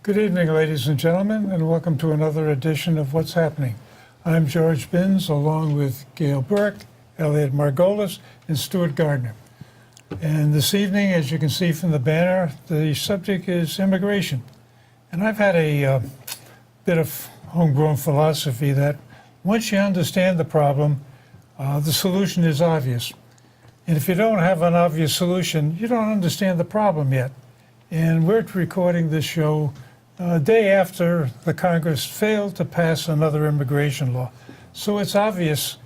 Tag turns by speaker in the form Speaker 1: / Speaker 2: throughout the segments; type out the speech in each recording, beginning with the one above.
Speaker 1: Good evening, ladies and gentlemen, and welcome to another edition of What's Happening. I'm George Binns, along with Gail Burke, Elliot Margolis, and Stuart Gardner. And this evening, as you can see from the banner, the subject is immigration. And I've had a bit of homegrown philosophy that once you understand the problem, the solution is obvious. And if you don't have an obvious solution, you don't understand the problem yet. And we're recording this show a day after the Congress failed to pass another immigration law. So it's obvious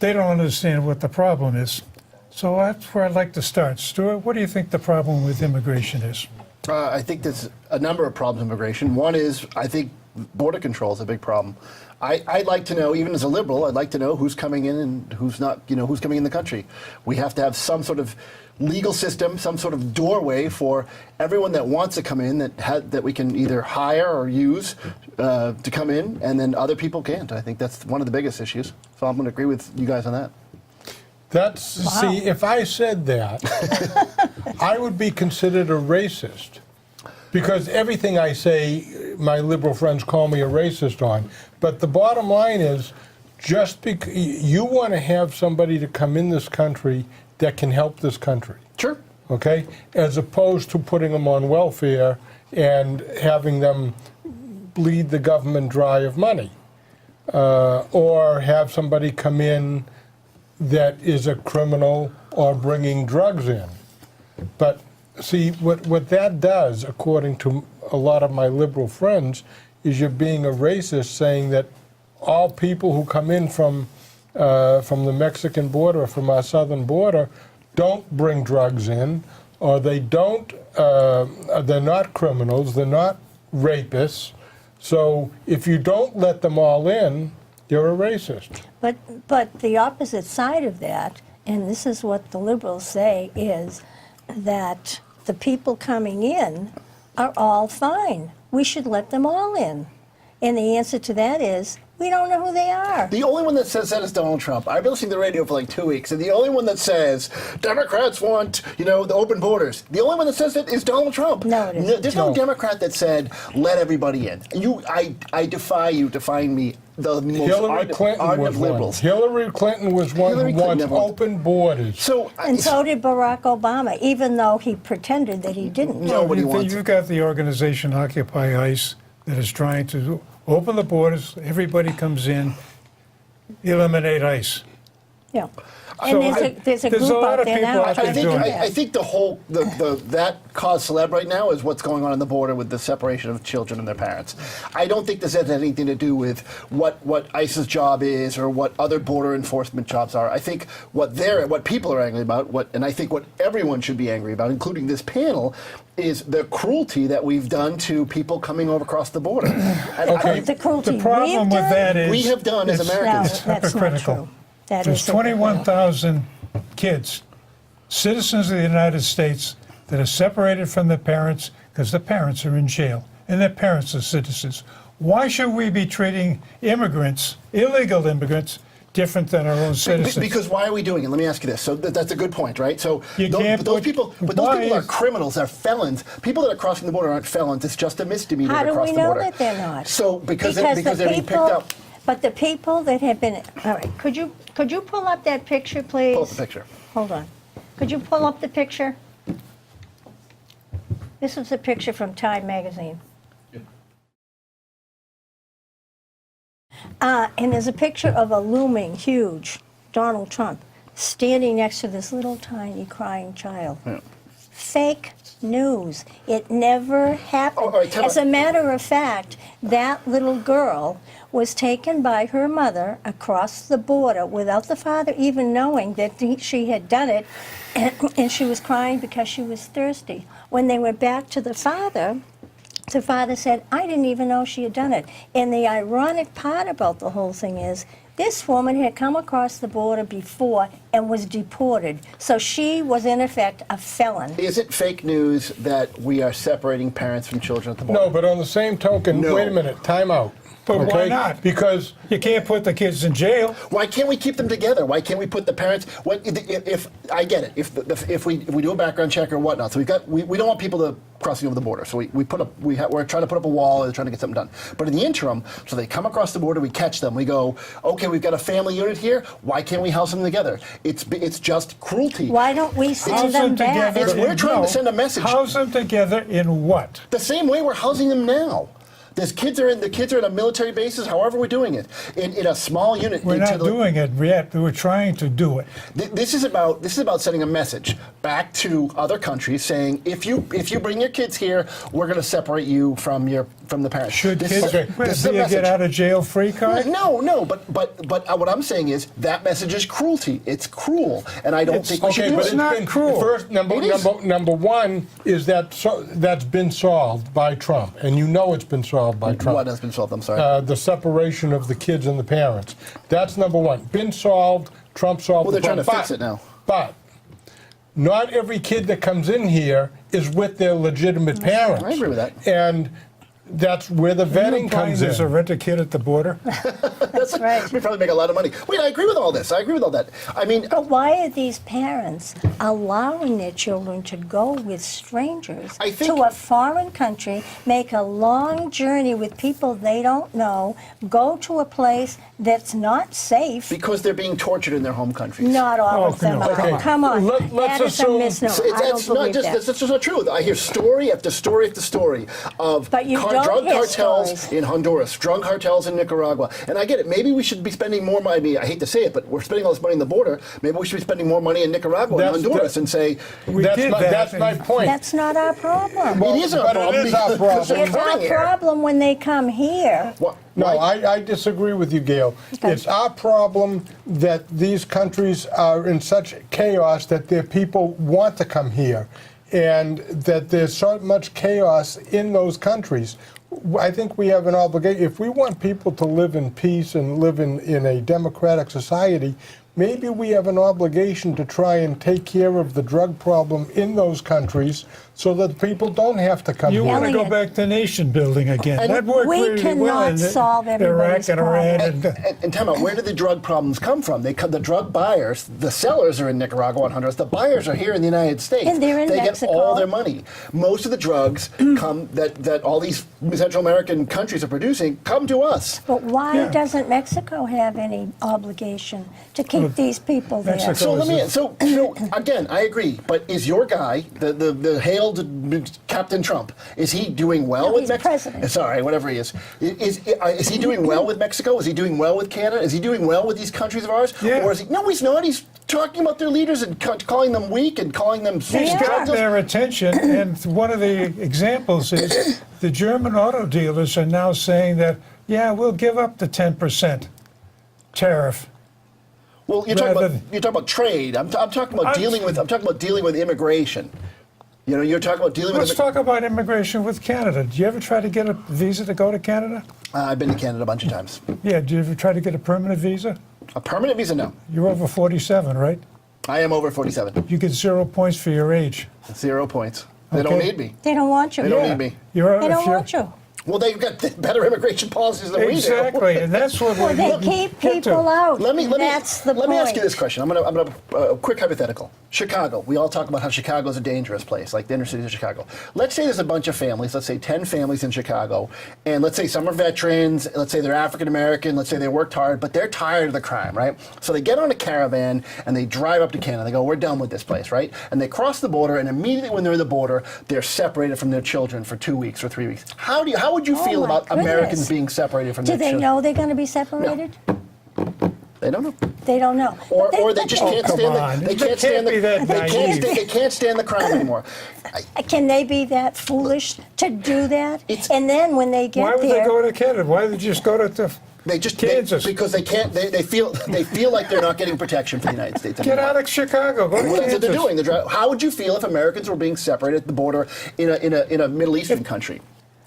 Speaker 1: they don't understand what the problem is. So that's where I'd like to start. Stuart, what do you think the problem with immigration is?
Speaker 2: I think there's a number of problems with immigration. One is, I think border control is a big problem. I'd like to know, even as a liberal, I'd like to know who's coming in and who's not, who's coming in the country. We have to have some sort of legal system, some sort of doorway for everyone that wants to come in that we can either hire or use to come in, and then other people can't. I think that's one of the biggest issues. So I'm going to agree with you guys on that.
Speaker 3: See, if I said that, I would be considered a racist. Because everything I say, my liberal friends call me a racist on. But the bottom line is, just because you want to have somebody to come in this country that can help this country.
Speaker 2: Sure.
Speaker 3: Okay? As opposed to putting them on welfare and having them bleed the government dry of money. Or have somebody come in that is a criminal or bringing drugs in. But see, what that does, according to a lot of my liberal friends, is you're being a racist, saying that all people who come in from the Mexican border or from our southern border don't bring drugs in, or they don't, they're not criminals, they're not rapists. So if you don't let them all in, you're a racist.
Speaker 4: But the opposite side of that, and this is what the liberals say, is that the people coming in are all fine. We should let them all in. And the answer to that is, we don't know who they are.
Speaker 2: The only one that says that is Donald Trump. I've been listening to the radio for like 2 weeks, and the only one that says Democrats want, the open borders. The only one that says that is Donald Trump.
Speaker 4: No, it isn't.
Speaker 2: There's no Democrat that said let everybody in. I defy you to find me the most
Speaker 3: Hillary Clinton was
Speaker 2: liberals.
Speaker 3: Hillary Clinton was one who wants open borders.
Speaker 2: So
Speaker 4: did Barack Obama, even though he pretended that he didn't.
Speaker 2: Nobody wants.
Speaker 1: You've got the organization Occupy ICE that is trying to open the borders, everybody comes in, eliminate ICE.
Speaker 4: Yeah. And there's a group
Speaker 1: lot
Speaker 4: out
Speaker 1: of
Speaker 4: there
Speaker 1: people
Speaker 4: now
Speaker 1: out there
Speaker 4: trying to do
Speaker 1: doing
Speaker 4: that.
Speaker 2: I think the whole that cause célèbre right now is what's going on in the border with the separation of children and their parents. I don't think this has anything to do with what ICE's job is or what other border enforcement jobs are. I think what people are angry about, and I think what everyone should be angry about, including this panel, is the cruelty that we've done to people coming over across the border.
Speaker 4: The cruelty
Speaker 1: The problem with that is
Speaker 2: we have done as Americans.
Speaker 1: it's
Speaker 4: that's not
Speaker 1: hypocritical.
Speaker 4: true. That
Speaker 1: There's
Speaker 4: is hypocritical.
Speaker 1: 21,000 kids, citizens of the United States, that are separated from their parents because the parents are in jail and their parents are citizens. Why should we be treating immigrants, illegal immigrants, different than our own citizens?
Speaker 2: Because why are we doing it? Let me ask you this. So that's a good point, right? So those people are criminals, they're felons. People that are crossing the border aren't felons. It's just a misdemeanor
Speaker 4: How
Speaker 2: to
Speaker 4: do
Speaker 2: cross
Speaker 4: we
Speaker 2: the
Speaker 4: know
Speaker 2: border.
Speaker 4: that they're not?
Speaker 2: So because they're being picked up.
Speaker 4: But the people that have been, all right, could you pull up that picture, please?
Speaker 2: Pull up the picture.
Speaker 4: Hold on. Could you pull up the picture? This is a picture from Time magazine. And there's a picture of a looming, huge Donald Trump standing next to this little tiny crying child.
Speaker 2: Yeah.
Speaker 4: Fake news. It never happened.
Speaker 2: all right,
Speaker 4: As a matter of fact, that little girl was taken by her mother across the border without the father even knowing that she had done it, and she was crying because she was thirsty. When they went back to the father said, I didn't even know she had done it. And the ironic part about the whole thing is, this woman had come across the border before and was deported. So she was, in effect, a felon.
Speaker 2: Is it fake news that we are separating parents from children at the border?
Speaker 3: No, but on the same token,
Speaker 2: No.
Speaker 3: wait a minute, time out.
Speaker 1: But why
Speaker 3: okay?
Speaker 1: not?
Speaker 3: Because
Speaker 1: You can't put the kids in jail.
Speaker 2: Why can't we keep them together? Why can't we put the parents? What if I get it? If we do a background check or whatnot, so we don't want people to crossing over the border. So we're trying to put up a wall and trying to get something done. But in the interim, so they come across the border, we catch them. We go, okay, we've got a family unit here. Why can't we house them together? It's just cruelty.
Speaker 4: Why don't we send
Speaker 1: House
Speaker 4: them
Speaker 1: them
Speaker 4: back?
Speaker 1: together.
Speaker 2: We're trying to
Speaker 1: No.
Speaker 2: send a message.
Speaker 1: House them together in what?
Speaker 2: The same way we're housing them now. The kids are in a military bases. However, we're doing it in a small unit.
Speaker 1: We're not doing it yet. We're trying to do it.
Speaker 2: This is about sending a message back to other countries saying if you bring your kids here, we're going to separate you from the parents.
Speaker 1: Should
Speaker 2: this
Speaker 1: kids
Speaker 2: is, this is a
Speaker 1: be a
Speaker 2: message.
Speaker 1: get out of jail free card?
Speaker 2: No, but what I'm saying is that message is cruelty. It's cruel, and I don't think we should
Speaker 3: okay,
Speaker 2: do
Speaker 3: but
Speaker 2: it.
Speaker 3: it's
Speaker 1: not
Speaker 3: been
Speaker 1: cruel.
Speaker 3: First, number one is that's been solved by Trump, and you know it's been solved by Trump.
Speaker 2: What has been solved? I'm sorry.
Speaker 3: The separation of the kids and the parents. That's number one. Been solved. Trump solved.
Speaker 2: Well, they're
Speaker 3: the
Speaker 2: trying to
Speaker 3: problem.
Speaker 2: fix it now.
Speaker 3: But not every kid that comes in here is with their legitimate parents.
Speaker 2: I agree with that.
Speaker 3: And that's where the vetting comes
Speaker 1: There's a
Speaker 3: in.
Speaker 1: rent-a-kid at the border.
Speaker 2: That's
Speaker 4: right.
Speaker 2: We probably make a lot of money. Wait, I agree with all this. I agree with all that. I mean,
Speaker 4: But why are these parents allowing their children to go with strangers
Speaker 2: I think-
Speaker 4: to a foreign country, make a long journey with people they don't know, go to a place that's not safe?
Speaker 2: because they're being tortured in their home countries.
Speaker 4: Not all
Speaker 1: Oh,
Speaker 4: of them
Speaker 1: no,
Speaker 4: are.
Speaker 1: come on.
Speaker 4: Come on.
Speaker 3: Let's
Speaker 4: That is a
Speaker 3: assume-
Speaker 4: misnomer.
Speaker 2: So
Speaker 4: I don't
Speaker 2: that's not
Speaker 4: believe
Speaker 2: just
Speaker 4: that.
Speaker 2: that's just not true. I hear story after story after story of
Speaker 4: But you don't
Speaker 2: drug
Speaker 4: hear
Speaker 2: cartels
Speaker 4: stories.
Speaker 2: in Honduras, drug cartels in Nicaragua. And I get it. Maybe we should be spending more money. I mean, I hate to say it, but we're spending all this money on the border. Maybe we should be spending more money in Nicaragua and
Speaker 3: That's
Speaker 2: Honduras
Speaker 3: the-
Speaker 2: and say,
Speaker 1: We
Speaker 3: That's
Speaker 1: did
Speaker 3: my,
Speaker 1: that.
Speaker 3: that's my point.
Speaker 4: That's not our problem.
Speaker 2: it is our
Speaker 3: but
Speaker 2: problem.
Speaker 3: it is our
Speaker 2: because they're
Speaker 3: problem.
Speaker 4: It's our
Speaker 2: coming here.
Speaker 4: problem when they come here.
Speaker 2: Why-
Speaker 3: No,
Speaker 2: why-
Speaker 3: I disagree with you, Gail.
Speaker 4: Okay.
Speaker 3: It's our problem that these countries are in such chaos that their people want to come here, and that there's so much chaos in those countries. I think we have an obligation. If we want people to live in peace and live in a democratic society, maybe we have an obligation to try and take care of the drug problem in those countries so that people don't have to come
Speaker 1: You
Speaker 3: here.
Speaker 1: want to go
Speaker 4: Elliot.
Speaker 1: back to nation building again.
Speaker 2: And
Speaker 1: That worked
Speaker 4: we
Speaker 1: really well
Speaker 4: cannot
Speaker 1: in
Speaker 4: solve
Speaker 1: Iraq
Speaker 4: everybody's
Speaker 1: and Iran.
Speaker 4: problem.
Speaker 2: And tell me, where did the drug problems come from? They come, the drug buyers, the sellers are in Nicaragua and Honduras. The buyers are here in the United States.
Speaker 4: And they're in
Speaker 2: they
Speaker 4: Mexico.
Speaker 2: get all their money. Most of the drugs come that all these Central American countries are producing come to us.
Speaker 4: But why
Speaker 1: Yeah.
Speaker 4: doesn't Mexico have any obligation to keep these people there?
Speaker 1: Mexico-
Speaker 2: So let me.
Speaker 1: is
Speaker 2: So again, I agree. But is your guy, the hailed Captain Trump, is he doing well
Speaker 4: No,
Speaker 2: with
Speaker 4: he's
Speaker 2: Mexico?
Speaker 4: president.
Speaker 2: Sorry, whatever he is. Is he doing well with Mexico? Is he doing well with Canada? Is he doing well with these countries of ours?
Speaker 1: Yeah.
Speaker 2: Or is he? No, he's not. He's talking about their leaders and calling them weak and calling them.
Speaker 4: They
Speaker 1: He's
Speaker 4: are.
Speaker 1: got their attention, and one of the examples is the German auto dealers are now saying that, yeah, we'll give up the 10% tariff.
Speaker 2: Well, you're talking
Speaker 1: rather
Speaker 2: about trade. I'm talking about
Speaker 1: I'm-
Speaker 2: dealing with. I'm talking about dealing with immigration. You know, you're talking about dealing
Speaker 1: Let's
Speaker 2: with.
Speaker 1: talk about immigration with Canada. Do you ever try to get a visa to go to Canada?
Speaker 2: I've been to Canada a bunch of times.
Speaker 1: Yeah, do you ever try to get a permanent visa?
Speaker 2: A permanent visa, no.
Speaker 1: You're over 47, right?
Speaker 2: I am over 47.
Speaker 1: You get 0 points for your age.
Speaker 2: 0 points. They don't
Speaker 1: Okay.
Speaker 2: need me.
Speaker 4: They don't want you.
Speaker 2: They don't
Speaker 1: Yeah.
Speaker 2: need me.
Speaker 1: You're,
Speaker 4: They
Speaker 1: if
Speaker 4: don't
Speaker 1: you're-
Speaker 4: want you.
Speaker 2: Well, they've got better immigration policies than we do.
Speaker 1: Exactly, and that's what
Speaker 4: Well,
Speaker 1: we
Speaker 4: they
Speaker 1: need to
Speaker 4: keep
Speaker 1: get to.
Speaker 4: people out.
Speaker 2: Let me
Speaker 4: That's the
Speaker 2: let me ask you
Speaker 4: point.
Speaker 2: this question. I'm gonna a quick hypothetical. Chicago. We all talk about how Chicago's a dangerous place, like the inner cities of Chicago. Let's say there's a bunch of families. Let's say 10 families in Chicago, and let's say some are veterans. Let's say they're African American. Let's say they worked hard, but they're tired of the crime, right? So they get on a caravan and they drive up to Canada. They go, "We're done with this place," right? And they cross the border, and immediately when they're in the border, they're separated from their children for 2 weeks or 3 weeks. How would you
Speaker 4: Oh,
Speaker 2: feel
Speaker 4: my
Speaker 2: about Americans
Speaker 4: goodness.
Speaker 2: being separated from
Speaker 4: Do
Speaker 2: their
Speaker 4: they
Speaker 2: children?
Speaker 4: know they're going to be separated?
Speaker 2: They don't know.
Speaker 4: They don't know.
Speaker 2: Or
Speaker 4: But
Speaker 2: they just
Speaker 1: Oh,
Speaker 2: can't
Speaker 1: come
Speaker 2: stand
Speaker 1: on.
Speaker 2: the, they
Speaker 1: They
Speaker 2: can't stand
Speaker 1: can't be that naive.
Speaker 2: they can't stand the crime anymore.
Speaker 4: Can they be that foolish to do that?
Speaker 2: It's-
Speaker 4: And then when they get
Speaker 1: Why would
Speaker 4: there,
Speaker 1: they go to Canada? Why would they just go to Kansas?
Speaker 2: Because they can't they feel like they're not getting protection from the United States
Speaker 1: Get
Speaker 2: anymore.
Speaker 1: out of Chicago. Go to
Speaker 2: Well, that's what they're
Speaker 1: Kansas.
Speaker 2: doing. How would you feel if Americans were being separated at the border in a Middle Eastern country?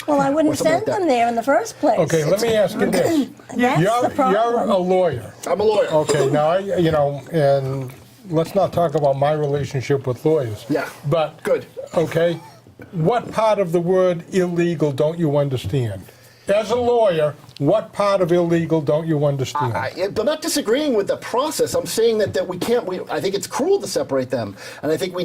Speaker 4: well, I wouldn't
Speaker 2: or something
Speaker 4: send
Speaker 2: like that.
Speaker 4: them there in the first place.
Speaker 3: Okay, let me ask you this.
Speaker 4: That's the
Speaker 3: You're
Speaker 4: problem.
Speaker 3: a lawyer.
Speaker 2: I'm a lawyer.
Speaker 3: Okay, now, and let's not talk about my relationship with lawyers.
Speaker 2: Yeah.
Speaker 3: But,
Speaker 2: Good.
Speaker 3: okay, what part of the word illegal don't you understand? as a lawyer, what part of illegal don't you understand?
Speaker 2: I'm not disagreeing with the process. I'm saying that we can't. I think it's cruel to separate them, and I think we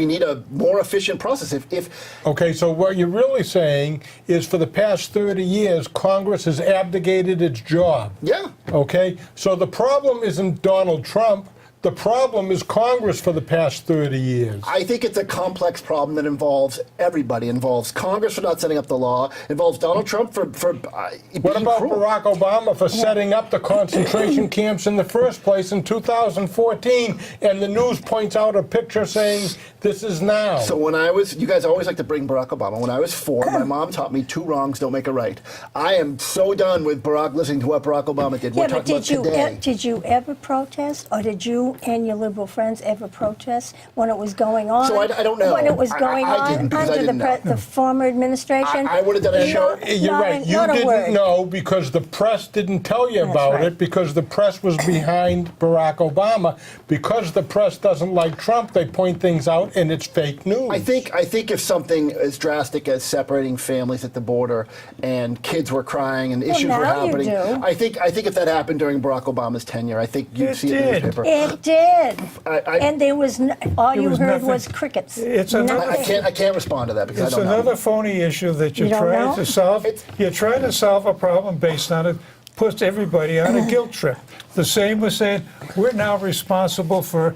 Speaker 2: need a more efficient process. If
Speaker 3: Okay, so what you're really saying is for the past 30 years, Congress has abdicated its job.
Speaker 2: yeah.
Speaker 3: Okay, so the problem isn't Donald Trump. The problem is Congress for the past 30 years.
Speaker 2: I think it's a complex problem that involves everybody. Involves Congress for not setting up the law. Involves Donald Trump for
Speaker 3: What
Speaker 2: being
Speaker 3: about
Speaker 2: cruel.
Speaker 3: Barack Obama for setting up the concentration camps in the first place in 2014? And the news points out a picture saying this is now.
Speaker 2: So when I was, you guys always like to bring Barack Obama. When I was 4, my mom taught me 2 wrongs don't make a right. I am so done with listening to what Barack Obama did.
Speaker 4: Yeah,
Speaker 2: We're
Speaker 4: but
Speaker 2: talking about today.
Speaker 4: did you ever protest, or did you and your liberal friends ever protest when it was going on?
Speaker 2: So I don't know.
Speaker 4: When it was
Speaker 2: I
Speaker 4: going
Speaker 2: didn't,
Speaker 4: on
Speaker 2: because I
Speaker 4: under
Speaker 2: didn't know.
Speaker 4: the former administration?
Speaker 2: I would have done a show.
Speaker 3: You're
Speaker 4: Not
Speaker 3: right.
Speaker 4: a-
Speaker 3: You
Speaker 4: not a
Speaker 3: didn't
Speaker 4: word.
Speaker 3: know because the press didn't tell you
Speaker 4: That's
Speaker 3: about
Speaker 4: right.
Speaker 3: it because the press was behind Barack Obama. Because the press doesn't like Trump, they point things out and it's fake news.
Speaker 2: I think if something as drastic as separating families at the border and kids were crying and issues were
Speaker 4: now you
Speaker 2: happening,
Speaker 4: do.
Speaker 2: I think if that happened during Barack Obama's tenure, I think you'd
Speaker 1: It
Speaker 2: see it in the
Speaker 1: did.
Speaker 2: newspaper.
Speaker 4: It did.
Speaker 2: I-
Speaker 4: And there was all
Speaker 1: There
Speaker 4: you
Speaker 1: was
Speaker 4: heard
Speaker 1: nothing.
Speaker 4: was crickets.
Speaker 1: It's another-
Speaker 4: Nothing.
Speaker 2: I can't respond to that because
Speaker 1: It's
Speaker 2: I don't
Speaker 1: another
Speaker 2: know.
Speaker 1: phony issue that you're
Speaker 4: You don't
Speaker 1: trying
Speaker 4: know?
Speaker 1: to solve.
Speaker 2: It's-
Speaker 1: You're trying to solve a problem based on it, puts everybody on a guilt trip. The same was saying, we're now responsible for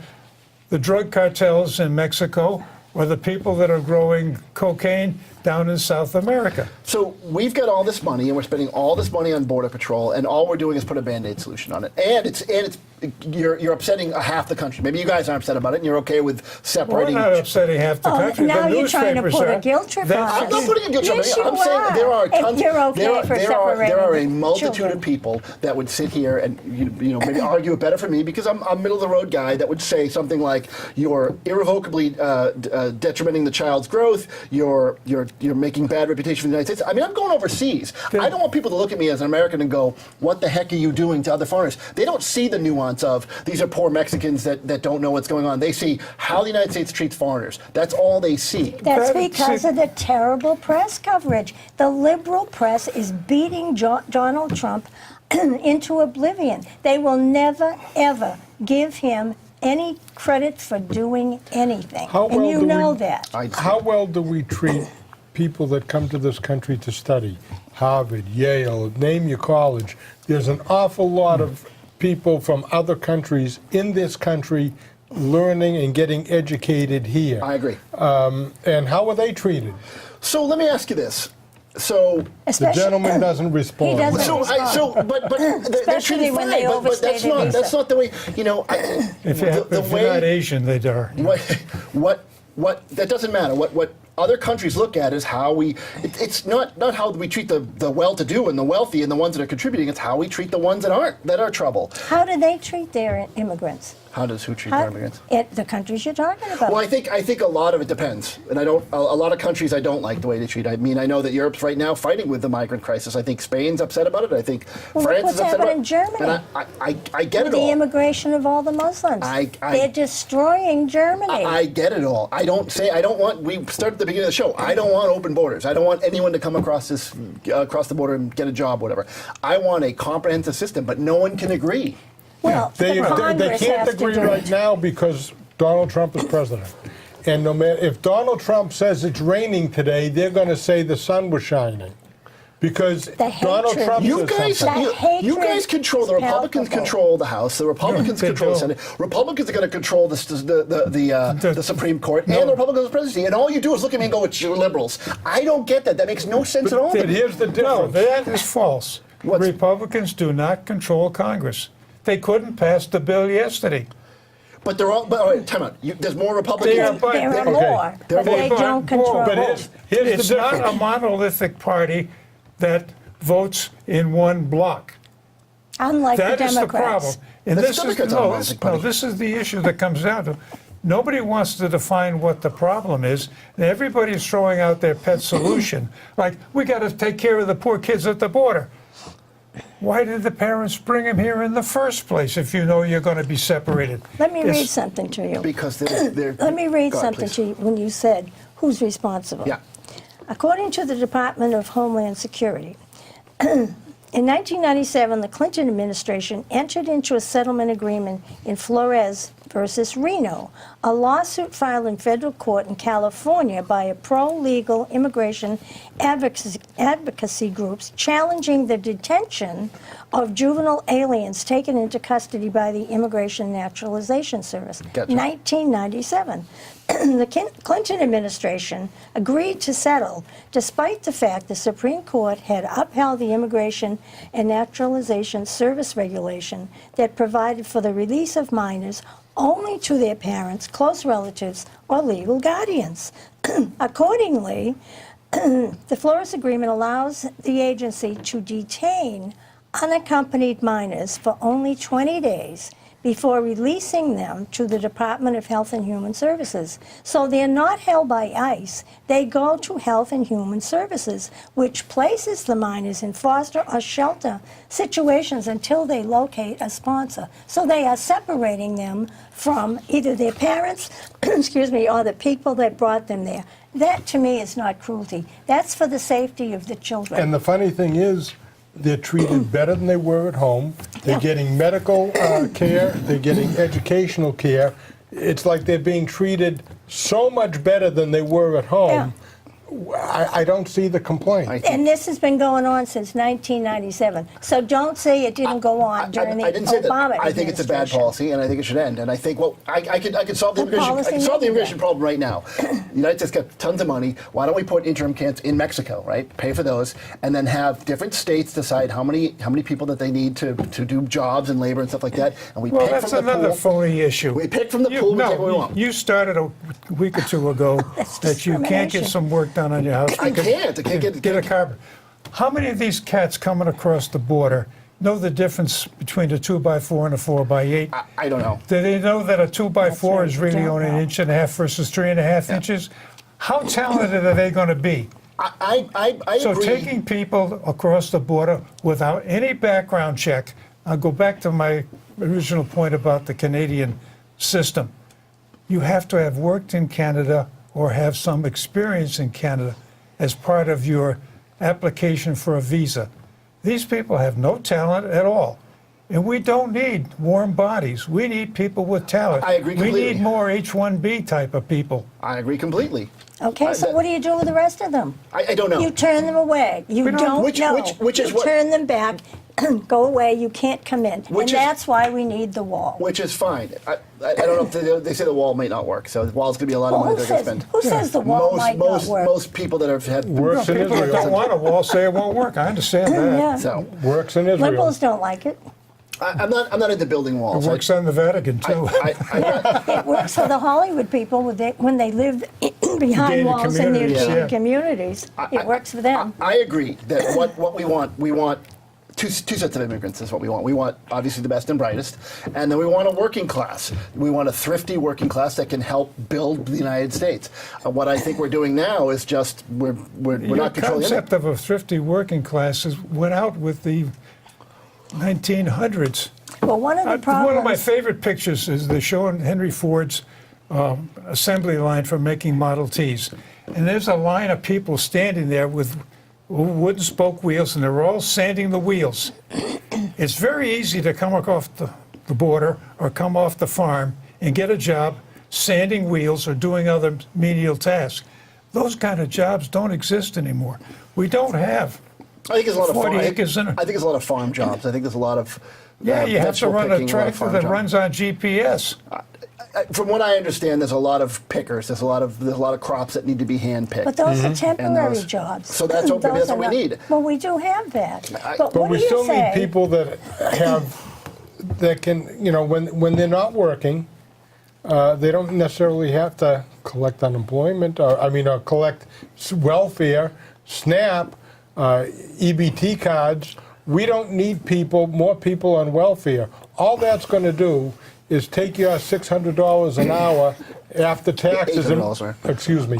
Speaker 1: the drug cartels in Mexico or the people that are growing cocaine down in South America.
Speaker 2: So we've got all this money, and we're spending all this money on Border Patrol, and all we're doing is put a Band-Aid solution on it. And you're upsetting half the country. Maybe you guys aren't upset about it, and you're okay with
Speaker 1: We're
Speaker 2: separating.
Speaker 1: not upsetting half the
Speaker 4: Oh,
Speaker 1: country.
Speaker 4: now
Speaker 1: The
Speaker 4: you're trying to
Speaker 1: newspapers
Speaker 4: put a
Speaker 1: are.
Speaker 4: guilt trip
Speaker 1: That's-
Speaker 4: on
Speaker 2: I'm not putting a guilt trip on
Speaker 4: Yes,
Speaker 2: you. I'm
Speaker 4: you
Speaker 2: saying there are
Speaker 4: are. If
Speaker 2: tons.
Speaker 4: you're okay for
Speaker 2: there are a
Speaker 4: separating
Speaker 2: multitude
Speaker 4: children.
Speaker 2: of people that would sit here and you know maybe argue it better for me because I'm a middle of the road guy that would say something like you're irrevocably detrimenting the child's growth. You're making bad reputation for the United States. I mean, I'm going overseas. I don't want people to look at me as an American and go, "What the heck are you doing to other foreigners?" They don't see the nuance of these are poor Mexicans that don't know what's going on. They see how the United States treats foreigners. That's all they see.
Speaker 4: That's
Speaker 1: That-
Speaker 4: because
Speaker 1: see-
Speaker 4: of the terrible press coverage. The liberal press is beating Donald Trump into oblivion. They will never, ever give him any credit for doing anything.
Speaker 3: How
Speaker 4: And
Speaker 3: well
Speaker 4: you
Speaker 3: do
Speaker 4: know
Speaker 3: we-
Speaker 4: that.
Speaker 3: How well do we treat people that come to this country to study? Harvard, Yale, name your college. There's an awful lot of people from other countries in this country learning and getting educated here.
Speaker 2: I agree.
Speaker 3: And how are they treated?
Speaker 2: So let me ask you this. So
Speaker 3: The
Speaker 4: Especially-
Speaker 3: gentleman doesn't respond.
Speaker 4: He doesn't.
Speaker 2: but they're
Speaker 4: Especially
Speaker 2: treated
Speaker 4: when
Speaker 2: fine,
Speaker 4: they
Speaker 2: but that's
Speaker 4: overstay the
Speaker 2: not
Speaker 4: visa.
Speaker 2: the way you know.
Speaker 1: If
Speaker 2: the
Speaker 1: you're not Asian, they are.
Speaker 2: what that doesn't matter. What other countries look at is how we. It's not how we treat the well-to-do and the wealthy and the ones that are contributing. It's how we treat the ones that aren't that are trouble.
Speaker 4: How do they treat their immigrants?
Speaker 2: How does who treat
Speaker 4: How-
Speaker 2: their immigrants?
Speaker 4: The countries you're talking about.
Speaker 2: Well, I think a lot of it depends, and I don't. A lot of countries I don't like the way they treat. I mean, I know that Europe's right now fighting with the migrant crisis. I think Spain's upset about it. I think
Speaker 4: Well, look
Speaker 2: France
Speaker 4: what's
Speaker 2: is upset
Speaker 4: happening
Speaker 2: about
Speaker 4: in
Speaker 2: it.
Speaker 4: Germany.
Speaker 2: And I get it
Speaker 4: the
Speaker 2: all.
Speaker 4: immigration of all the Muslims. They're destroying Germany.
Speaker 2: I get it all. I don't want. We started at the beginning of the show. I don't want open borders. I don't want anyone to come across the border and get a job, whatever. I want a comprehensive system, but no one can agree.
Speaker 4: well,
Speaker 3: They
Speaker 4: the Congress
Speaker 3: can't
Speaker 4: has
Speaker 3: agree
Speaker 4: to do
Speaker 3: right
Speaker 4: it.
Speaker 3: now because Donald Trump is president. And no matter if Donald Trump says it's raining today, they're going to say the sun was shining. Because
Speaker 4: The
Speaker 3: Donald
Speaker 4: hatred.
Speaker 3: Trump
Speaker 2: You
Speaker 3: says
Speaker 2: guys,
Speaker 3: something.
Speaker 4: That
Speaker 2: you guys
Speaker 4: hatred
Speaker 2: control. The
Speaker 4: is
Speaker 2: Republicans
Speaker 4: palpable.
Speaker 2: control the House. The Republicans
Speaker 1: they
Speaker 2: control the
Speaker 1: don't.
Speaker 2: Senate. Republicans are going to control the Supreme Court and the Republicans presidency. And all you do is look at me and go, "It's your liberals." I don't get that. That makes no sense at all.
Speaker 3: But here's the
Speaker 1: No,
Speaker 3: difference.
Speaker 1: that is false.
Speaker 2: What's-
Speaker 1: Republicans do not control Congress. They couldn't pass the bill yesterday.
Speaker 2: But they're all. But all right, time out. There's more Republicans.
Speaker 1: They are, but
Speaker 4: There are
Speaker 1: they-
Speaker 4: more, but they
Speaker 1: They
Speaker 4: don't
Speaker 1: are
Speaker 4: control.
Speaker 1: more.
Speaker 3: But here's
Speaker 1: It's
Speaker 3: the
Speaker 1: not a
Speaker 3: difference.
Speaker 1: monolithic party that votes in one block.
Speaker 4: Unlike
Speaker 1: That
Speaker 4: the
Speaker 1: is the
Speaker 4: Democrats.
Speaker 1: problem. And
Speaker 2: The
Speaker 1: this is,
Speaker 2: Democrats aren't a monolithic party.
Speaker 1: this is the issue that comes down to. Nobody wants to define what the problem is, and everybody's throwing out their pet solution. Like, we got to take care of the poor kids at the border. Why did the parents bring them here in the first place if you know you're going to be separated?
Speaker 4: Let me read
Speaker 1: It's-
Speaker 4: something to you.
Speaker 2: Because they're.
Speaker 4: Let me read
Speaker 2: Go ahead,
Speaker 4: something
Speaker 2: please.
Speaker 4: to you when you said, who's responsible?
Speaker 2: Yeah.
Speaker 4: According to the Department of Homeland Security, In 1997, the Clinton administration entered into a settlement agreement in Flores versus Reno, a lawsuit filed in federal court in California by a pro-legal immigration advocacy groups challenging the detention of juvenile aliens taken into custody by the Immigration and Naturalization Service.
Speaker 2: Gotcha.
Speaker 4: 1997. The Clinton administration agreed to settle despite the fact the Supreme Court had upheld the Immigration and Naturalization Service regulation that provided for the release of minors only to their parents, close relatives, or legal guardians. Accordingly, the Flores Agreement allows the agency to detain unaccompanied minors for only 20 days before releasing them to the Department of Health and Human Services. So they're not held by ICE. They go to Health and Human Services, which places the minors in foster or shelter situations until they locate a sponsor. So they are separating them from either their parents, excuse me, or the people that brought them there. That, to me, is not cruelty. That's for the safety of the children.
Speaker 3: And the funny thing is, they're treated better than they were at home. They're
Speaker 4: Yeah.
Speaker 3: getting medical care. They're getting educational care. It's like they're being treated so much better than they were at home. I don't see the complaint.
Speaker 4: And this has been going on since 1997. So don't say it didn't go on during the
Speaker 2: I didn't say that.
Speaker 4: Obama
Speaker 2: I think it's a bad
Speaker 4: administration.
Speaker 2: policy, and I think it should end. And I think, well, I could solve the
Speaker 4: The
Speaker 2: immigration. I
Speaker 4: policy
Speaker 2: could solve the
Speaker 4: may be
Speaker 2: immigration
Speaker 4: bad.
Speaker 2: problem right now. The United States got tons of money. Why don't we put interim camps in Mexico, right? Pay for those, and then have different states decide how many people that they need to do jobs and labor and stuff like that. And we
Speaker 1: Well,
Speaker 2: pick
Speaker 1: that's
Speaker 2: from the
Speaker 1: another
Speaker 2: pool.
Speaker 1: phony issue.
Speaker 2: We pick from the pool, we take what we want.
Speaker 1: You started a week or two ago
Speaker 4: That's
Speaker 1: that you can't get
Speaker 4: discrimination.
Speaker 1: some work done on your house.
Speaker 2: I can't
Speaker 1: Get a carpet. How many of these cats coming across the border know the difference between a 2x4 and a 4x8?
Speaker 2: I don't know.
Speaker 1: Do they know that a 2x4
Speaker 4: That's
Speaker 1: is
Speaker 4: right,
Speaker 1: really
Speaker 4: don't
Speaker 1: only an
Speaker 4: know.
Speaker 1: inch and a half versus 3.5 inches? How talented are they going to be?
Speaker 2: I
Speaker 1: So
Speaker 2: agree.
Speaker 1: taking people across the border without any background check, I'll go back to my original point about the Canadian system. You have to have worked in Canada or have some experience in Canada as part of your application for a visa. These people have no talent at all. And we don't need warm bodies. We need people with talent.
Speaker 2: I agree
Speaker 1: We
Speaker 2: completely.
Speaker 1: need more H-1B type of people.
Speaker 2: I agree completely.
Speaker 4: Okay, so what do you do with the rest of them?
Speaker 2: I don't know.
Speaker 4: You turn them away. You
Speaker 1: We don't-
Speaker 4: don't
Speaker 2: Which-
Speaker 4: know.
Speaker 2: which is
Speaker 4: you
Speaker 2: what-
Speaker 4: turn them back, go away, you can't come in.
Speaker 2: Which
Speaker 4: And
Speaker 2: is-
Speaker 4: that's why we need the wall.
Speaker 2: Which is fine. I don't know if they say the wall might not work. So the wall's going to be a lot of
Speaker 4: Well,
Speaker 2: money
Speaker 4: who
Speaker 2: they're going to
Speaker 4: says,
Speaker 2: spend.
Speaker 4: who says the wall might not work?
Speaker 2: Most people that have had
Speaker 3: Works in
Speaker 1: People that
Speaker 3: Israel.
Speaker 1: don't want a wall say it won't work. I understand that.
Speaker 4: Yeah.
Speaker 2: So
Speaker 3: Works in Israel.
Speaker 4: Liberals don't like it.
Speaker 2: I'm not into building walls.
Speaker 1: It works on the Vatican, too.
Speaker 2: I,
Speaker 4: It works for the Hollywood people when they live behind
Speaker 1: Gated
Speaker 4: walls in their
Speaker 1: communities, yeah.
Speaker 4: communities. It works for them.
Speaker 2: I agree that what we want two sets of immigrants is what we want. We want obviously the best and brightest, and then we want a working class. We want a thrifty working class that can help build the United States. What I think we're doing now is just we're
Speaker 1: Your
Speaker 2: not controlling it.
Speaker 1: concept of a thrifty working class went out with the 1900s.
Speaker 4: Well, one of the problems.
Speaker 1: One of my favorite pictures is they're showing Henry Ford's assembly line for making Model Ts. And there's a line of people standing there with wooden spoke wheels, and they're all sanding the wheels. It's very easy to come off the border or come off the farm and get a job sanding wheels or doing other menial tasks. Those kind of jobs don't exist anymore. We don't have.
Speaker 2: I think there's a lot of
Speaker 1: 40
Speaker 2: farm,
Speaker 1: acres in
Speaker 2: I
Speaker 1: it.
Speaker 2: think there's a lot of farm jobs. I think there's a lot of
Speaker 1: Yeah, you have to
Speaker 2: vegetable
Speaker 1: run a
Speaker 2: picking, lot of
Speaker 1: tractor
Speaker 2: farm
Speaker 1: that
Speaker 2: jobs.
Speaker 1: runs on GPS.
Speaker 2: From what I understand, there's a lot of pickers. There's a lot of crops that need to be hand picked.
Speaker 4: But those are temporary
Speaker 2: those-
Speaker 4: jobs.
Speaker 2: so that's what-
Speaker 4: Those
Speaker 2: that's
Speaker 4: are
Speaker 2: what we
Speaker 4: not-
Speaker 2: need.
Speaker 4: Well, we do have that. But
Speaker 3: But
Speaker 4: what
Speaker 3: we
Speaker 4: do you
Speaker 3: still
Speaker 4: say?
Speaker 3: need people that can, when they're not working, they don't necessarily have to collect unemployment, or collect welfare, SNAP, EBT cards. We don't need more people on welfare. All that's going to do is take your $600 an hour after taxes,
Speaker 2: $800, sorry.
Speaker 3: excuse me,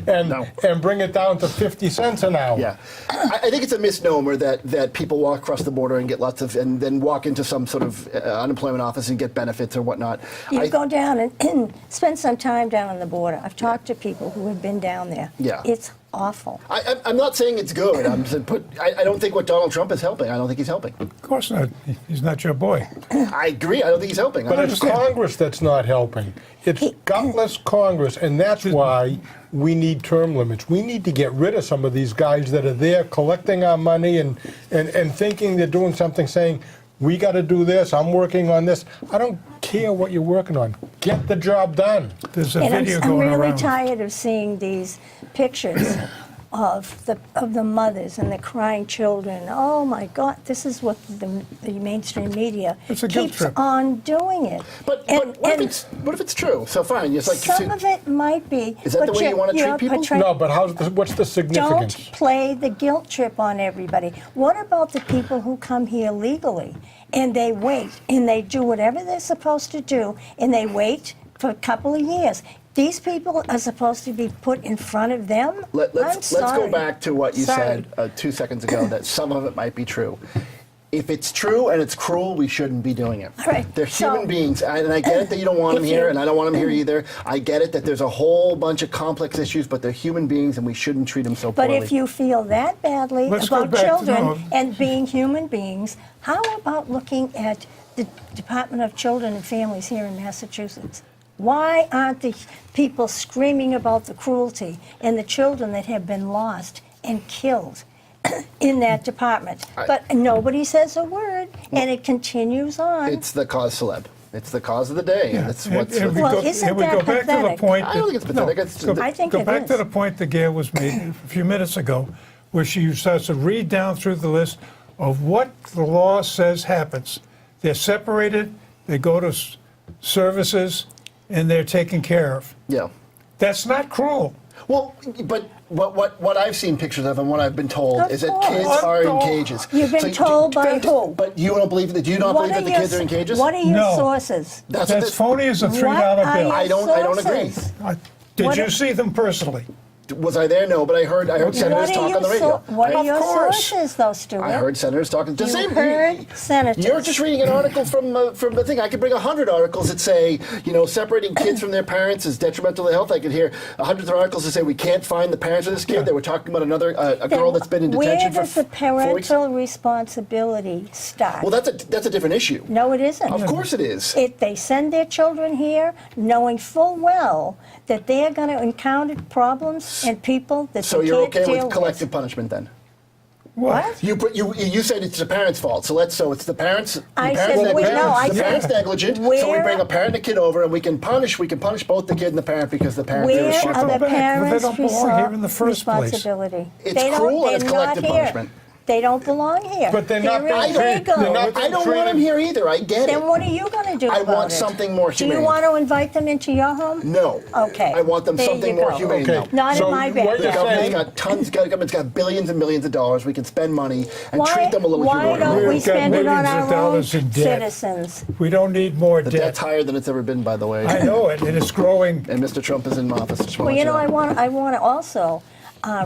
Speaker 2: No.
Speaker 3: and bring it down to 50 cents an hour.
Speaker 2: Yeah, I think it's a misnomer that people walk across the border and get and then walk into some sort of unemployment office and get benefits or whatnot.
Speaker 4: You go down and spend some time down on the border. I've talked to people who have been down there.
Speaker 2: Yeah.
Speaker 4: It's awful.
Speaker 2: I'm not saying it's good. I don't think what Donald Trump is helping. I don't think he's helping.
Speaker 1: Of course not. He's not your boy.
Speaker 2: I agree. I don't think he's helping.
Speaker 3: But
Speaker 2: I
Speaker 3: it's
Speaker 2: understand.
Speaker 3: Congress that's not helping. It's gutless Congress, and that's why we need term limits. We need to get rid of some of these guys that are there collecting our money and thinking they're doing something, saying, we got to do this, I'm working on this. I don't care what you're working on. Get the job done.
Speaker 1: There's a
Speaker 4: And
Speaker 1: video
Speaker 4: I'm
Speaker 1: going
Speaker 4: really
Speaker 1: around.
Speaker 4: tired of seeing these pictures of the mothers and the crying children. Oh my God, this is what the mainstream media
Speaker 1: It's a guilt
Speaker 4: keeps
Speaker 1: trip.
Speaker 4: on doing it.
Speaker 2: But
Speaker 4: And-
Speaker 2: what,
Speaker 4: and
Speaker 2: if it's true? So fine. It's like
Speaker 4: some of it might be.
Speaker 2: Is that the
Speaker 4: but
Speaker 2: way you wanna treat
Speaker 4: you're
Speaker 2: people?
Speaker 4: portraying-
Speaker 3: No, but what's the significance?
Speaker 4: Don't play the guilt trip on everybody. What about the people who come here legally and they wait and they do whatever they're supposed to do and they wait for a couple of years? These people are supposed to be put in front of them?
Speaker 2: Let's
Speaker 4: I'm
Speaker 2: go
Speaker 4: sorry.
Speaker 2: back to what you
Speaker 4: Sorry.
Speaker 2: said 2 seconds ago, that some of it might be true. If it's true and it's cruel, we shouldn't be doing it.
Speaker 4: All right,
Speaker 2: They're
Speaker 4: so-
Speaker 2: human beings, and I get it that you don't want them
Speaker 4: If
Speaker 2: here,
Speaker 4: you-
Speaker 2: and I don't want them here either. I get it that there's a whole bunch of complex issues, but they're human beings, and we shouldn't treat them so
Speaker 4: But
Speaker 2: poorly.
Speaker 4: if you feel that badly
Speaker 1: Let's go
Speaker 4: about
Speaker 1: back to-
Speaker 4: children
Speaker 1: no.
Speaker 4: and being human beings, how about looking at the Department of Children and Families here in Massachusetts? Why aren't the people screaming about the cruelty and the children that have been lost and killed in that department? But nobody says a word, and it continues on.
Speaker 2: It's the cause celeb. It's the cause of the day, and it's
Speaker 1: And-
Speaker 2: what's.
Speaker 1: and we
Speaker 4: Well,
Speaker 1: go-
Speaker 4: isn't
Speaker 1: and we
Speaker 4: that
Speaker 1: go back to the
Speaker 4: pathetic?
Speaker 1: point.
Speaker 2: I don't think it's pathetic. It's-
Speaker 1: go,
Speaker 4: I think
Speaker 1: go
Speaker 4: it
Speaker 1: back to
Speaker 4: is.
Speaker 1: the point that Gail was made a few minutes ago, where she starts to read down through the list of what the law says happens. They're separated. They go to services, and they're taken care of.
Speaker 2: Yeah.
Speaker 1: That's not cruel.
Speaker 2: Well, but what I've seen pictures of and what I've been told
Speaker 4: Of
Speaker 2: is that
Speaker 4: course.
Speaker 2: kids are in
Speaker 1: No.
Speaker 2: cages.
Speaker 4: You've been told by who?
Speaker 2: But you don't believe that? Do you not believe that the kids are in cages?
Speaker 4: What are your
Speaker 1: No.
Speaker 4: sources?
Speaker 2: That's what
Speaker 1: That's
Speaker 2: the-
Speaker 1: phony as a $3
Speaker 4: What are
Speaker 1: bill.
Speaker 4: your
Speaker 2: I don't agree.
Speaker 4: sources?
Speaker 1: Did
Speaker 4: What
Speaker 1: you
Speaker 4: are-
Speaker 1: see them personally?
Speaker 2: Was I there? No, but I heard senators
Speaker 4: What are
Speaker 2: talk
Speaker 4: your
Speaker 2: on the radio.
Speaker 4: what are
Speaker 1: Of
Speaker 4: your
Speaker 1: course.
Speaker 4: sources, though, Stuart?
Speaker 2: I heard senators talking. The
Speaker 4: You
Speaker 2: same.
Speaker 4: heard senators.
Speaker 2: You're just reading an article from the thing. I could bring 100 articles that say, separating kids from their parents is detrimental to health. I could hear hundreds of articles that say we can't find the parents of this kid.
Speaker 1: Yeah.
Speaker 2: They were talking about another a girl that's been in detention
Speaker 4: Where
Speaker 2: for
Speaker 4: does the
Speaker 2: 4 weeks.
Speaker 4: parental responsibility start?
Speaker 2: Well, that's a different issue.
Speaker 4: No, it isn't.
Speaker 2: Of course it is.
Speaker 4: They send their children here knowing full well that they're going to encounter problems and people that
Speaker 2: So
Speaker 4: they
Speaker 2: you're
Speaker 4: can't
Speaker 2: okay
Speaker 4: deal
Speaker 2: with collective punishment then?
Speaker 4: What?
Speaker 2: You said it's the parents' fault. So it's the parents.
Speaker 4: I
Speaker 2: the parents
Speaker 4: said,
Speaker 2: negligent.
Speaker 4: no, I
Speaker 2: the
Speaker 4: said-
Speaker 2: parents negligent. So we
Speaker 4: Where-
Speaker 2: bring a parent and a kid over, and we can punish both the kid and the parent because the parents are
Speaker 4: Where are
Speaker 2: responsible.
Speaker 4: the
Speaker 1: But they
Speaker 4: parents'
Speaker 1: don't belong here in the first place.
Speaker 4: responsibility?
Speaker 2: It's
Speaker 4: They don't-
Speaker 2: cruel and
Speaker 4: they're
Speaker 2: it's
Speaker 4: not
Speaker 2: collective
Speaker 4: here.
Speaker 2: punishment.
Speaker 4: They don't belong here.
Speaker 3: But they're not
Speaker 4: They're
Speaker 3: being treated-
Speaker 4: illegal.
Speaker 3: they're not
Speaker 2: I don't want
Speaker 3: treated-
Speaker 2: them here either. I get it.
Speaker 4: Then what are you going to do
Speaker 2: I
Speaker 4: about
Speaker 2: want
Speaker 4: it?
Speaker 2: something more
Speaker 4: Do
Speaker 2: humane.
Speaker 4: you want to invite them into your home?
Speaker 2: No.
Speaker 4: Okay.
Speaker 2: I want them
Speaker 4: There
Speaker 2: something
Speaker 4: you
Speaker 2: more
Speaker 4: go.
Speaker 2: humane.
Speaker 3: Okay.
Speaker 2: now.
Speaker 4: Not
Speaker 3: So
Speaker 4: in my
Speaker 3: what you're
Speaker 2: The
Speaker 4: backyard.
Speaker 2: government's
Speaker 3: saying-
Speaker 2: got government's got billions and millions of dollars. We can spend money and treat them a little
Speaker 4: why
Speaker 2: humanely.
Speaker 4: don't we
Speaker 1: We've got
Speaker 4: spend it on
Speaker 1: millions of
Speaker 4: our own
Speaker 1: dollars in debt.
Speaker 4: citizens?
Speaker 1: We don't need more
Speaker 2: The
Speaker 1: debt.
Speaker 2: debt's higher than it's ever been, by the way.
Speaker 1: I know it, and it's growing.
Speaker 2: And Mr. Trump is in office. Just
Speaker 4: Well,
Speaker 2: wanna let
Speaker 4: I
Speaker 2: know.
Speaker 4: want to also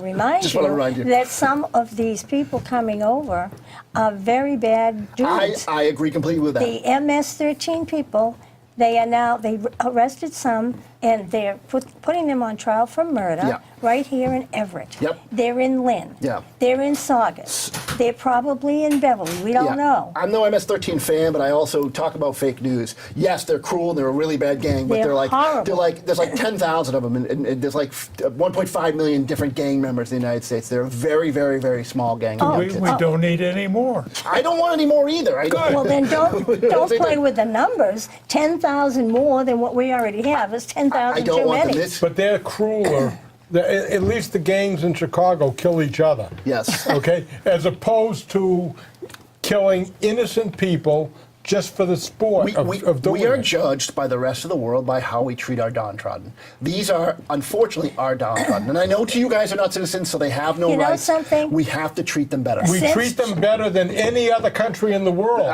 Speaker 4: remind
Speaker 2: Just wanna
Speaker 4: you
Speaker 2: remind you.
Speaker 4: that some of these people coming over are very bad dudes.
Speaker 2: I agree completely with that.
Speaker 4: The MS-13 people, they arrested some, and they're putting them on trial for murder
Speaker 2: Yeah.
Speaker 4: right here in Everett.
Speaker 2: Yep.
Speaker 4: They're in Lynn.
Speaker 2: Yeah.
Speaker 4: They're in Saugus. They're probably in Beverly. We don't know.
Speaker 2: I'm no MS-13 fan, but I also talk about fake news. Yes, they're cruel and they're a really bad gang, but
Speaker 4: They're
Speaker 2: they're
Speaker 4: horrible.
Speaker 2: there's like 10,000 of them, and there's like 1.5 million different gang members in the United States. They're a very, very, very small gang. of
Speaker 1: We,
Speaker 2: kids.
Speaker 1: we don't need any more.
Speaker 2: I don't want any more either. I don't.
Speaker 4: Well, then don't
Speaker 2: Say
Speaker 4: play
Speaker 2: that.
Speaker 4: with the numbers. 10,000 more than what we already have is 10,000
Speaker 2: I don't
Speaker 4: too
Speaker 2: want
Speaker 4: many.
Speaker 2: them. This,
Speaker 3: But they're crueler. At least the gangs in Chicago kill each other.
Speaker 2: yes.
Speaker 3: Okay? As opposed to killing innocent people just for the sport of doing
Speaker 2: we are
Speaker 3: it.
Speaker 2: judged by the rest of the world by how we treat our downtrodden. These are, unfortunately, our downtrodden. And I know you guys are not citizens, so they have no
Speaker 4: You know
Speaker 2: rights.
Speaker 4: something?
Speaker 2: We have to treat them better.
Speaker 3: We
Speaker 4: Since-
Speaker 3: treat them better than any other country in the world.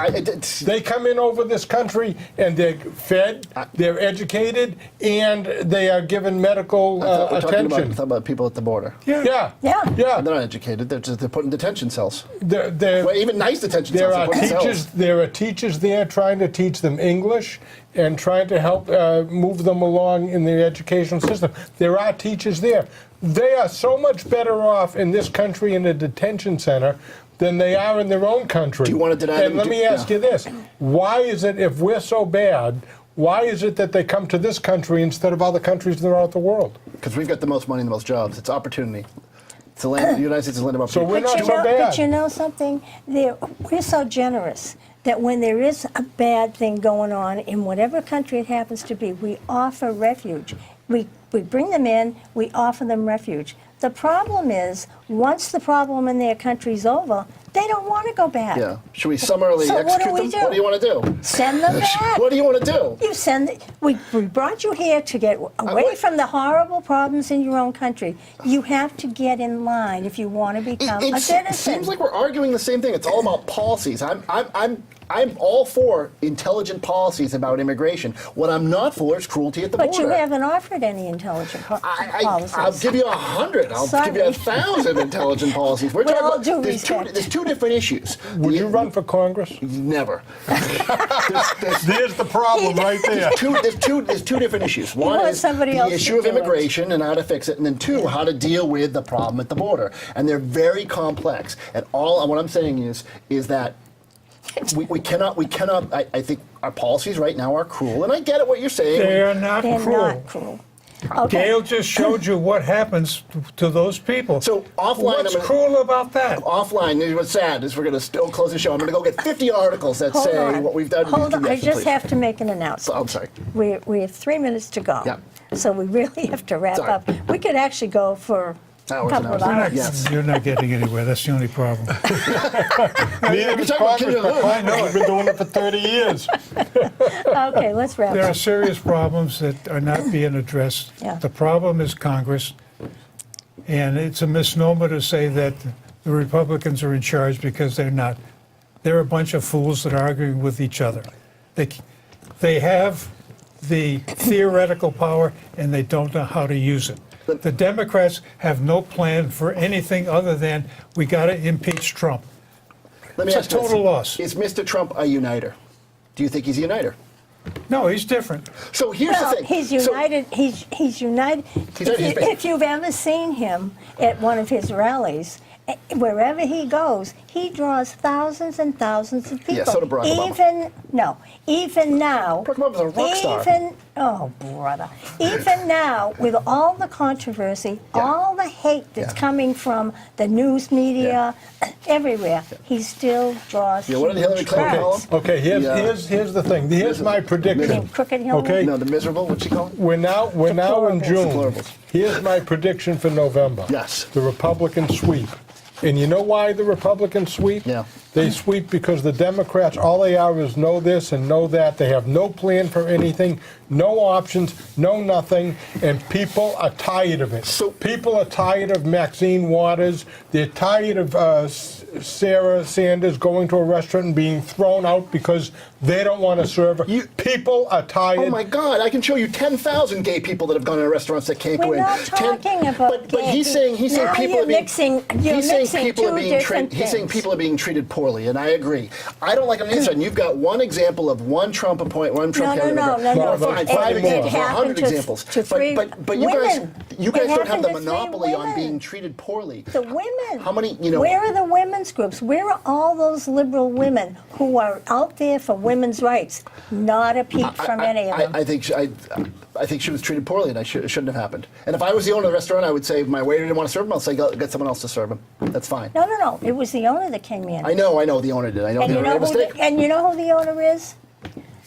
Speaker 3: They come in over this country and they're fed, they're educated, and they are given medical
Speaker 2: We're talking
Speaker 3: attention.
Speaker 2: about people at the border.
Speaker 1: Yeah.
Speaker 3: Yeah,
Speaker 4: Yeah.
Speaker 3: yeah.
Speaker 2: They're not educated. They're put in detention cells.
Speaker 3: They're
Speaker 2: Well, even nice detention
Speaker 3: there
Speaker 2: cells.
Speaker 3: are
Speaker 2: They're put in cells.
Speaker 3: teachers. There are teachers teachers there trying to teach them English and trying to help move them along in the educational system. There are teachers there. They are so much better off in this country in a detention center than they are in their own country.
Speaker 2: Do you want to deny
Speaker 3: And
Speaker 2: them?
Speaker 3: let me ask
Speaker 2: Yeah.
Speaker 3: you this. Why is it, if we're so bad, why is it that they come to this country instead of other countries throughout the world?
Speaker 2: Because we've got the most money and the most jobs. It's opportunity. It's a land, the United States is a land of
Speaker 3: So
Speaker 2: opportunity.
Speaker 3: we're not
Speaker 4: you
Speaker 3: so
Speaker 4: know,
Speaker 3: bad.
Speaker 4: But you know something? We're so generous that when there is a bad thing going on in whatever country it happens to be, we offer refuge. We bring them in, we offer them refuge. The problem is, once the problem in their country's over, they don't want to go back.
Speaker 2: Yeah. Should we summarily
Speaker 4: So what
Speaker 2: execute
Speaker 4: do we
Speaker 2: them?
Speaker 4: do?
Speaker 2: What do you want to do?
Speaker 4: Send them back.
Speaker 2: What do you want to do?
Speaker 4: You send. We brought you here to get away
Speaker 2: wait.
Speaker 4: from the horrible problems in your own country. You have to get in line if you want to become a
Speaker 2: It
Speaker 4: citizen.
Speaker 2: seems like we're arguing the same thing. It's all about policies. I'm all for intelligent policies about immigration. What I'm not for is cruelty at the
Speaker 4: But
Speaker 2: border.
Speaker 4: you haven't offered any intelligent policies.
Speaker 2: I'll give you 100. I'll give you
Speaker 4: Sorry.
Speaker 2: 1,000 intelligent policies. We're
Speaker 4: With
Speaker 2: talking
Speaker 4: all
Speaker 2: about
Speaker 4: due
Speaker 2: there's two,
Speaker 4: respect.
Speaker 2: there's two different issues.
Speaker 3: Would you run for Congress?
Speaker 2: Never.
Speaker 3: There's the problem right there.
Speaker 2: There's two different issues. One
Speaker 4: wants
Speaker 2: is
Speaker 4: somebody
Speaker 2: the
Speaker 4: else to
Speaker 2: issue of
Speaker 4: do it.
Speaker 2: immigration and how to fix it, and then two, how to deal with the problem at the border. And they're very complex. And what I'm saying is that we cannot. I think our policies right now are cruel, and I get it what you're saying.
Speaker 1: They are not
Speaker 4: They're
Speaker 1: cruel.
Speaker 4: not cruel. Okay.
Speaker 1: Gail just showed you what happens to those people.
Speaker 2: So offline,
Speaker 1: what's cruel about that?
Speaker 2: Offline, what's sad is we're going to still close the show. I'm going to go get 50 articles that
Speaker 4: Hold
Speaker 2: say
Speaker 4: on.
Speaker 2: what we've done.
Speaker 4: Hold on. I
Speaker 2: Yes,
Speaker 4: just
Speaker 2: please.
Speaker 4: have to make an announcement.
Speaker 2: I'm sorry.
Speaker 4: We have 3 minutes to go.
Speaker 2: Yeah.
Speaker 4: So we really have to wrap
Speaker 2: Sorry.
Speaker 4: up. We could actually go for a
Speaker 2: Hours and
Speaker 4: couple of
Speaker 2: hours.
Speaker 4: hours.
Speaker 2: Yes.
Speaker 1: You're not getting anywhere. That's the only problem.
Speaker 3: Neither is
Speaker 2: talking about
Speaker 3: Congress,
Speaker 2: Kim
Speaker 3: but
Speaker 2: Jong-un.
Speaker 3: Congress has been doing it for 30 years.
Speaker 4: Okay, let's wrap
Speaker 1: There are
Speaker 4: up.
Speaker 1: serious problems that are not being addressed.
Speaker 4: Yeah.
Speaker 1: The problem is Congress, and it's a misnomer to say that the Republicans are in charge because they're not. They're a bunch of fools that are arguing with each other. They have the theoretical power, and they don't know how to use it. The Democrats have no plan for anything other than we got to impeach Trump.
Speaker 2: Let me
Speaker 1: It's a
Speaker 2: ask you this.
Speaker 1: total loss.
Speaker 2: Is Mr. Trump a uniter? Do you think he's a uniter?
Speaker 1: No, he's different.
Speaker 2: So here's
Speaker 4: Well,
Speaker 2: the thing.
Speaker 4: he's
Speaker 2: So-
Speaker 4: united. He's united.
Speaker 2: He's big.
Speaker 4: If you've ever seen him at one of his rallies, wherever he goes, he draws thousands and thousands of people.
Speaker 2: Yeah, so did Barack Obama.
Speaker 4: Even now.
Speaker 2: Barack Obama's a rock star.
Speaker 4: Oh, brother. Even now, with all the controversy,
Speaker 2: Yeah.
Speaker 4: all the hate that's
Speaker 2: Yeah.
Speaker 4: coming from the news media, everywhere, he still draws.
Speaker 2: Yeah, what did Hillary
Speaker 4: huge
Speaker 2: Clinton call
Speaker 4: crowds.
Speaker 2: him?
Speaker 3: Okay,
Speaker 2: Yeah.
Speaker 3: here's the thing. Here's my prediction.
Speaker 4: Crooked Hillary?
Speaker 3: Okay,
Speaker 2: No, the miserable. What's he called?
Speaker 3: we're now in
Speaker 4: Deplorables.
Speaker 3: June.
Speaker 2: Deplorables.
Speaker 3: Here's my prediction for November.
Speaker 2: Yes.
Speaker 3: The Republicans sweep. And you know why the Republicans sweep?
Speaker 2: Yeah.
Speaker 3: They sweep because the Democrats, all they are is know this and know that. They have no plan for anything, no options, no nothing, and people are tired of it.
Speaker 2: So-
Speaker 3: People are tired of Maxine Waters. They're tired of Sarah Sanders going to a restaurant and being thrown out because they don't want to serve her. People are tired.
Speaker 2: Oh my God! I can show you 10,000 gay people that have gone to restaurants that can't go
Speaker 4: We're
Speaker 2: in.
Speaker 4: not talking about
Speaker 2: But
Speaker 4: gay
Speaker 2: he's saying
Speaker 4: Now
Speaker 2: people
Speaker 4: you're
Speaker 2: are being
Speaker 4: mixing- you're
Speaker 2: he's saying
Speaker 4: mixing
Speaker 2: people are
Speaker 4: two
Speaker 2: being
Speaker 4: different
Speaker 2: he's saying
Speaker 4: things.
Speaker 2: people are being treated poorly, and I agree. I don't like on the other side. You've got one example of one Trump
Speaker 4: No,
Speaker 2: candidate.
Speaker 3: no.
Speaker 2: Fine,
Speaker 3: It-
Speaker 2: five
Speaker 3: it
Speaker 2: examples,
Speaker 3: happened
Speaker 2: 100
Speaker 4: to-
Speaker 2: examples.
Speaker 4: to three
Speaker 2: but
Speaker 4: women.
Speaker 2: you guys
Speaker 4: It
Speaker 2: don't have
Speaker 4: happened
Speaker 2: the
Speaker 4: to three
Speaker 2: monopoly on
Speaker 4: women.
Speaker 2: being treated poorly.
Speaker 4: The women.
Speaker 2: How many?
Speaker 4: Where are the women's groups? Where are all those liberal women who are out there for women's rights? Not a peep from any of them.
Speaker 2: I think she was treated poorly, and it shouldn't have happened. And if I was the owner of the restaurant, I would say my waiter didn't want to serve him. I'll say get someone else to serve him. That's fine.
Speaker 4: No. It was the owner that came in.
Speaker 2: I know the owner did. I know
Speaker 4: And
Speaker 2: the
Speaker 4: you
Speaker 2: owner
Speaker 4: know
Speaker 2: made a
Speaker 4: who
Speaker 2: mistake.
Speaker 4: and you know who the owner is?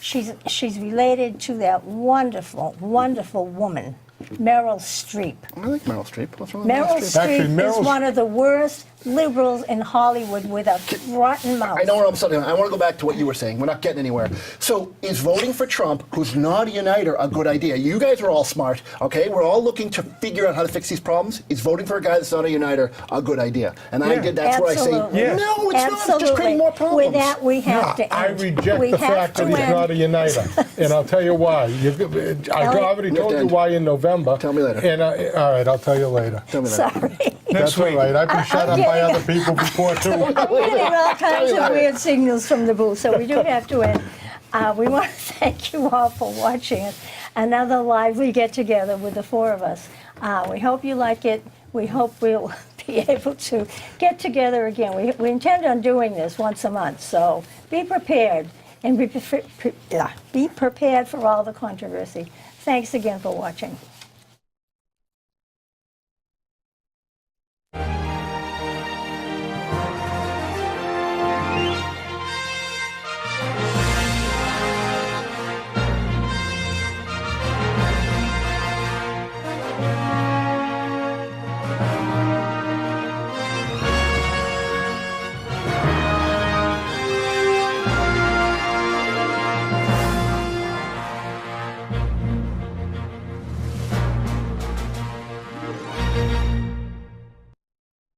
Speaker 4: She's related to that wonderful, wonderful woman, Meryl Streep.
Speaker 2: I like Meryl Streep. What's wrong with
Speaker 4: Meryl
Speaker 2: Meryl Streep?
Speaker 3: Actually,
Speaker 4: Streep is
Speaker 3: Meryl's-
Speaker 4: one of the worst liberals in Hollywood with a rotten mouth.
Speaker 2: I know where I'm starting. I want to go back to what you were saying. We're not getting anywhere. So is voting for Trump, who's not a uniter, a good idea? You guys are all smart, okay? We're all looking to figure out how to fix these problems. Is voting for a guy that's not a uniter a good idea? And I
Speaker 1: Yeah.
Speaker 2: did. That's where I say,
Speaker 4: Absolutely.
Speaker 1: Yeah.
Speaker 2: no, it's not. It's just
Speaker 4: Absolutely.
Speaker 2: creating more problems.
Speaker 4: With that, we have to
Speaker 3: I
Speaker 4: end.
Speaker 3: reject
Speaker 4: We
Speaker 3: the
Speaker 4: have
Speaker 3: fact
Speaker 4: to
Speaker 3: that he's
Speaker 4: end.
Speaker 3: not a uniter, and I'll tell you why. I've already
Speaker 2: You have
Speaker 3: told
Speaker 2: to
Speaker 3: you
Speaker 2: end.
Speaker 3: why in November.
Speaker 2: Tell me later.
Speaker 3: And all right, I'll tell you later.
Speaker 2: Tell me that.
Speaker 4: Sorry.
Speaker 3: That's all
Speaker 1: week.
Speaker 3: right. I've been shut up by
Speaker 4: getting-
Speaker 3: other people before, too.
Speaker 4: I'm getting all kinds of weird signals from the booth, so we do have to end. We want to thank you all for watching another lively get-together with the four of us. We hope you like it. We hope we'll be able to get together again. We intend on doing this once a month, so be prepared and be prepared for all the controversy. Thanks again for watching.